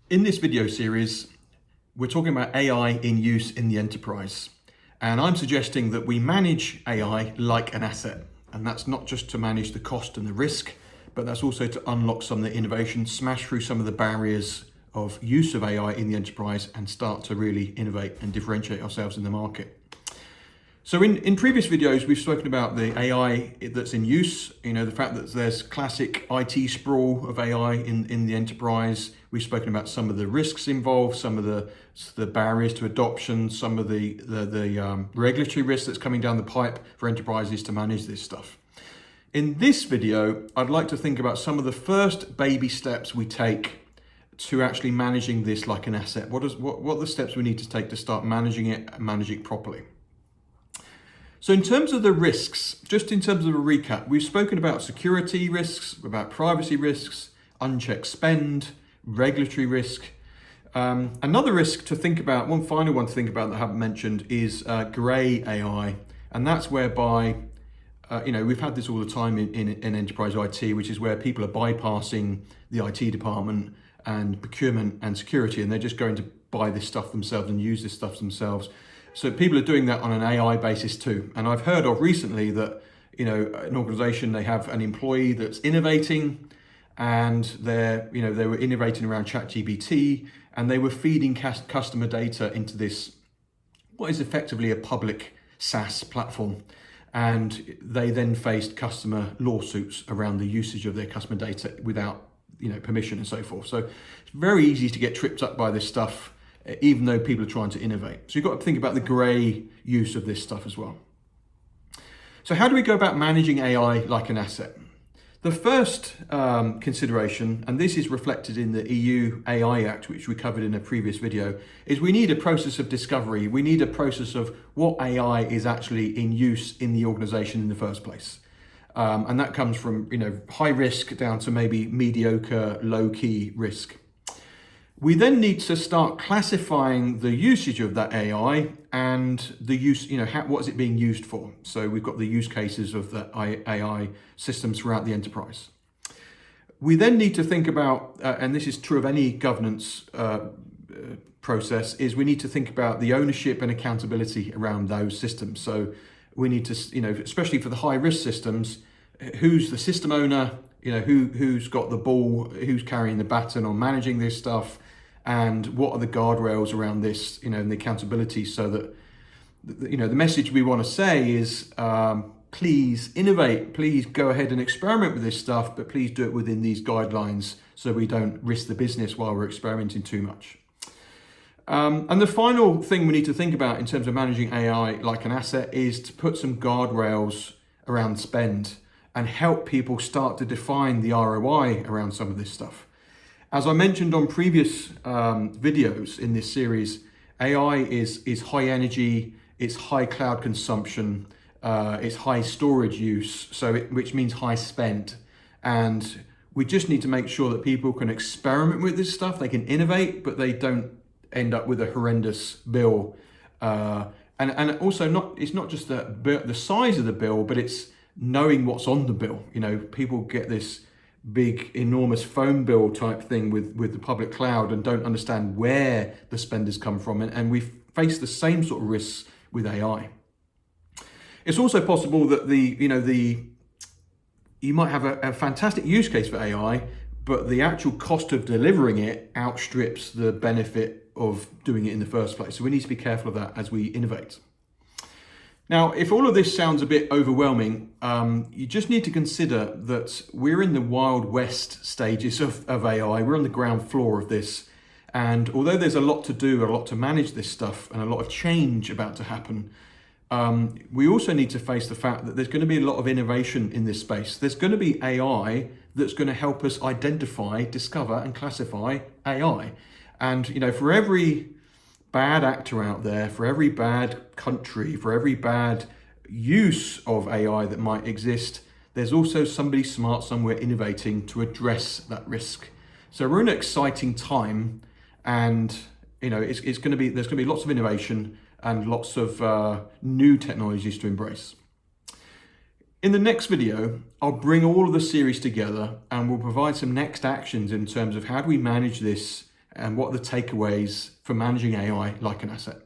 In this video series, we're talking about AI in use in the enterprise. And I'm suggesting that we manage AI like an asset. And that's not just to manage the cost and the risk, but that's also to unlock some of the innovation, smash through some of the barriers of use of AI in the enterprise and start to really innovate and differentiate ourselves in the market. So in previous videos, we've spoken about the AI that's in use, the fact that there's classic IT sprawl of AI in the enterprise. We've spoken about some of the risks involved, some of the barriers to adoption, some of the regulatory risks that's coming down the pipe for enterprises to manage this stuff. In this video, I'd like to think about some of the first baby steps we take to actually managing this like an asset. What are the steps we need to take to start managing it and manage it properly? So in terms of the risks, just in terms of a recap, we've spoken about security risks, about privacy risks, unchecked spend, regulatory risk. Another risk to think about, one final one to think about that I haven't mentioned is grey AI. And that's whereby, we've had this all the time in enterprise IT, which is where people are bypassing the IT department and procurement and security, and they're just going to buy this stuff themselves and use this stuff themselves. So people are doing that on an AI basis too. And I've heard of recently that, an organization, they have an employee that's innovating and they were innovating around ChatGPT and they were feeding customer data into this, what is effectively a public SaaS platform. And they then faced customer lawsuits around the usage of their customer data without, permission and so forth. So it's very easy to get tripped up by this stuff, even though people are trying to innovate. So you've got to think about the grey use of this stuff as well. So how do we go about managing AI like an asset? The first consideration, and this is reflected in the EU AI Act, which we covered in a previous video, is we need a process of discovery. We need a process of what AI is actually in use in the organization in the first place. And that comes from high risk down to maybe mediocre, low-key risk. We then need to start classifying the usage of that AI and the use, what is it being used for? So we've got the use cases of the AI systems throughout the enterprise. We then need to think about, and this is true of any governance process, is we need to think about the ownership and accountability around those systems. So we need to, especially for the high risk systems, who's the system owner, who's got the ball, who's carrying the baton on managing this stuff, and what are the guardrails around this, and the accountability, so that, the message we want to say is, please innovate, please go ahead and experiment with this stuff, but please do it within these guidelines so we don't risk the business while we're experimenting too much. And the final thing we need to think about in terms of managing AI like an asset is to put some guardrails around spend and help people start to define the ROI around some of this stuff. As I mentioned on previous videos in this series, AI is high energy, it's high cloud consumption, it's high storage use, which means high spend. And we just need to make sure that people can experiment with this stuff, they can innovate, but they don't end up with a horrendous bill. And also it's not just the size of the bill, but it's knowing what's on the bill. People get this big, enormous phone bill type thing with the public cloud and don't understand where the spend has come from. And we face the same sort of risks with AI. It's also possible that you might have a fantastic use case for AI, but the actual cost of delivering it outstrips the benefit of doing it in the first place. So we need to be careful of that as we innovate. Now, if all of this sounds a bit overwhelming, you just need to consider that we're in the Wild West stages of AI. We're on the ground floor of this. And although there's a lot to do, a lot to manage this stuff, and a lot of change about to happen, we also need to face the fact that there's going to be a lot of innovation in this space. There's going to be AI that's going to help us identify, discover, and classify AI. And, for every bad actor out there, for every bad country, for every bad use of AI that might exist, there's also somebody smart somewhere innovating to address that risk. So we're in an exciting time, and there's going to be lots of innovation and lots of new technologies to embrace. In the next video, I'll bring all of the series together and we'll provide some next actions in terms of how do we manage this and what are the takeaways for managing AI like an asset?